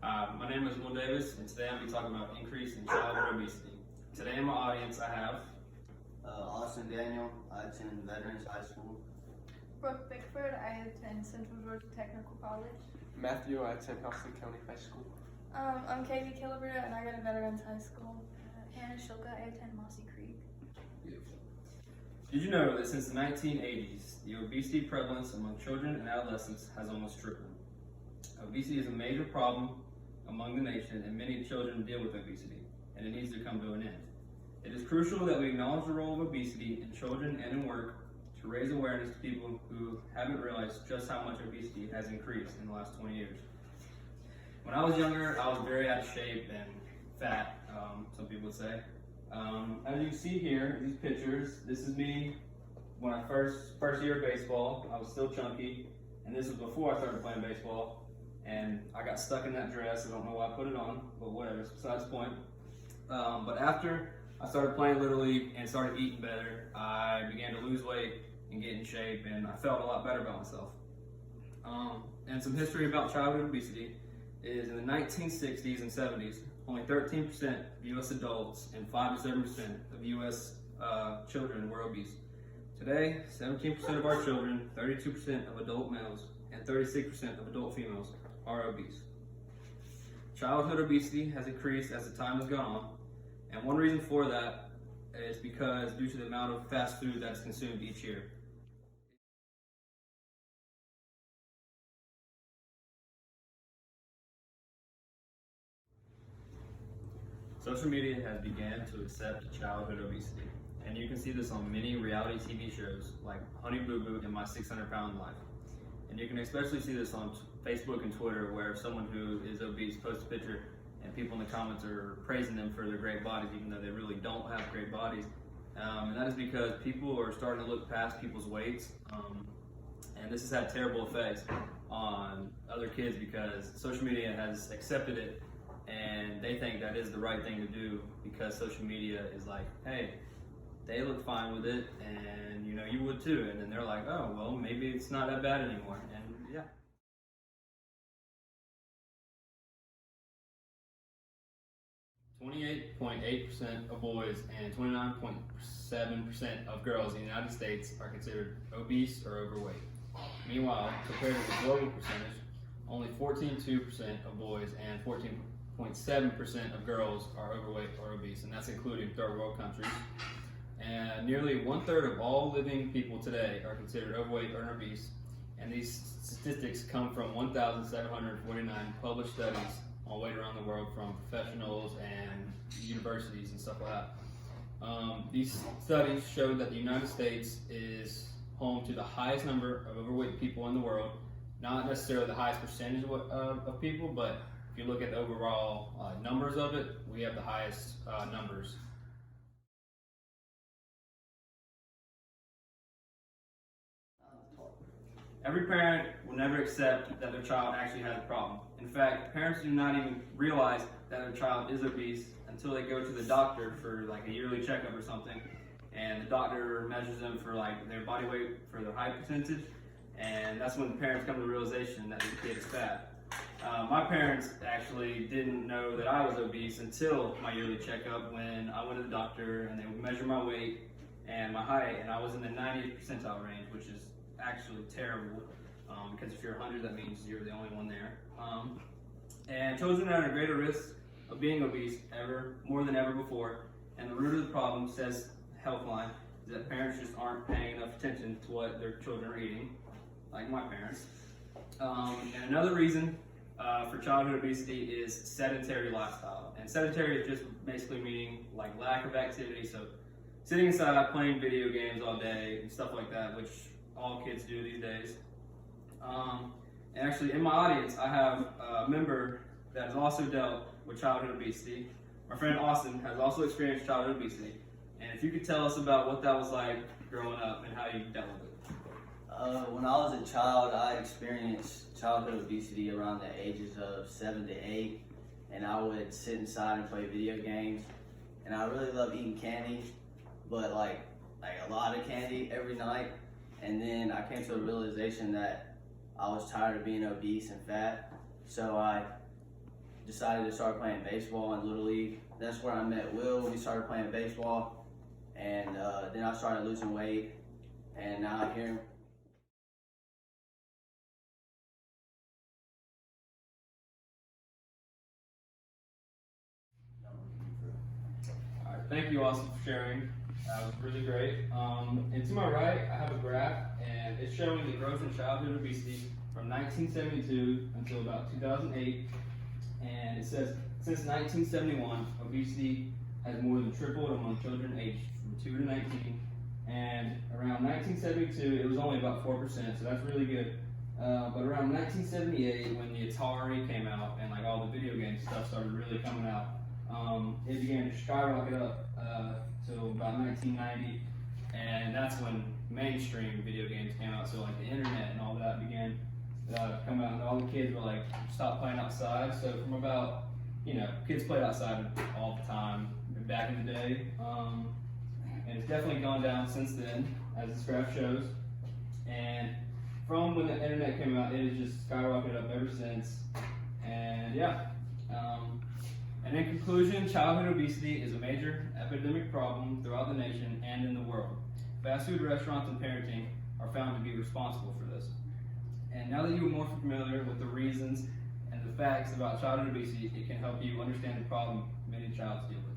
My name is Will Davis, and today I'll be talking about increase in childhood obesity. Today in my audience I have Austin Daniel. I attend Veterans High School. Brooke Bickford, I attend Central Georgia Technical College. Matthew, I attend Houston County High School. I'm Katie Killiver, and I go to Veterans High School. Hannah Shilka, I attend Mossy Creek. Beautiful. Did you know that since the 1980s, the obesity prevalence among children and adolescents has almost tripled? Obesity is a major problem among the nation, and many children deal with obesity, and it needs to come to an end. It is crucial that we acknowledge the role of obesity in children and in work to raise awareness to people who haven't realized just how much obesity has increased in the last 20 years. When I was younger, I was very out of shape and fat, some people would say. As you can see here, these pictures, this is me when I first year of baseball. I was still chunky, and this was before I started playing baseball. And I got stuck in that dress. I don't know why I put it on, but whatever, it's besides the point. But after I started playing Little League and started eating better, I began to lose weight and get in shape, and I felt a lot better about myself. And some history about childhood obesity is in the 1960s and 70s, only 13% of U.S. adults and 5 to 7% of U.S. Children were obese. Today, 17% of our children, 32% of adult males, and 36% of adult females are obese. Childhood obesity has increased as the time has gone on, and one reason for that is because due to the amount of fast food that's consumed each year. Social media has begun to accept childhood obesity, and you can see this on many reality TV shows like Honey Boo Boo and My 600 Pound Life. And you can especially see this on Facebook and Twitter, where someone who is obese posts a picture and people in the comments are praising them for their great bodies, even though they really don't have great bodies. And that is because people are starting to look past people's weights. And this has had terrible effects on other kids because social media has accepted it, and they think that is the right thing to do because social media is like, hey, they look fine with it, and you know, you would too. And then they're like, oh, well, maybe it's not that bad anymore. And yeah. .8% of boys and 29.7% of girls in the United States are considered obese or overweight. Meanwhile, compared to the global percentage, only 14.2% of boys and 14.7% of girls are overweight or obese, and that's including third world countries. And nearly 1/3 of all living people today are considered overweight or obese, and these statistics come from 1,749 published studies on weight around the world from professionals and universities and stuff like that. These studies show that the United States is home to the highest number of overweight people in the world, not necessarily the highest percentage of people, but if you look at the overall numbers of it, we have the highest numbers. Every parent will never accept that their child actually has a problem. In fact, parents do not even realize that their child is obese until they go to the doctor for like a yearly checkup or something, and the doctor measures them for like their body weight for their height percentage, and that's when the parents come to the realization that the kid is fat. My parents actually didn't know that I was obese until my yearly checkup, when I went to the doctor and they would measure my weight and my height, and I was in the 90th percentile range, which is actually terrible, because if you're 100, that means you're the only one there. And children are at a greater risk of being obese more than ever before, and the root of the problem, says Healthline, is that parents just aren't paying enough attention to what their children are eating, like my parents. And another reason for childhood obesity is sedentary lifestyle, and sedentary is just basically meaning like lack of activity, so sitting inside playing video games all day and stuff like that, which all kids do these days. And actually, in my audience, I have a member that has also dealt with childhood obesity. My friend Austin has also experienced childhood obesity. And if you could tell us about what that was like growing up and how you dealt with it. When I was a child, I experienced childhood obesity around the ages of 7 to 8, and I would sit inside and play video games. And I really love eating candy, but like a lot of candy every night. And then I came to a realization that I was tired of being obese and fat, so I decided to start playing baseball in Little League. That's where I met Will. We started playing baseball, and then I started losing weight, and now I'm here. All right, thank you, Austin, for sharing. That was really great. And to my right, I have a graph, and it's showing the growth in childhood obesity from 1972 until about 2008. And it says, since 1971, obesity has more than tripled among children aged from 2 to 19. And around 1972, it was only about 4%, so that's really good. But around 1978, when the Atari came out and like all the video game stuff started really coming out, it began to skyrocket up till about 1990, and that's when mainstream video games came out. So like the internet and all that began to come out, and all the kids were like, stop playing outside. So from about, kids played outside all the time back in the day, and it's definitely gone down since then, as this graph shows. And from when the internet came out, it has just skyrocketed up ever since. And yeah. And in conclusion, childhood obesity is a major epidemic problem throughout the nation and in the world. Fast food restaurants and parenting are found to be responsible for this. And now that you are more familiar with the reasons and the facts about childhood obesity, it can help you understand the problem many children deal with.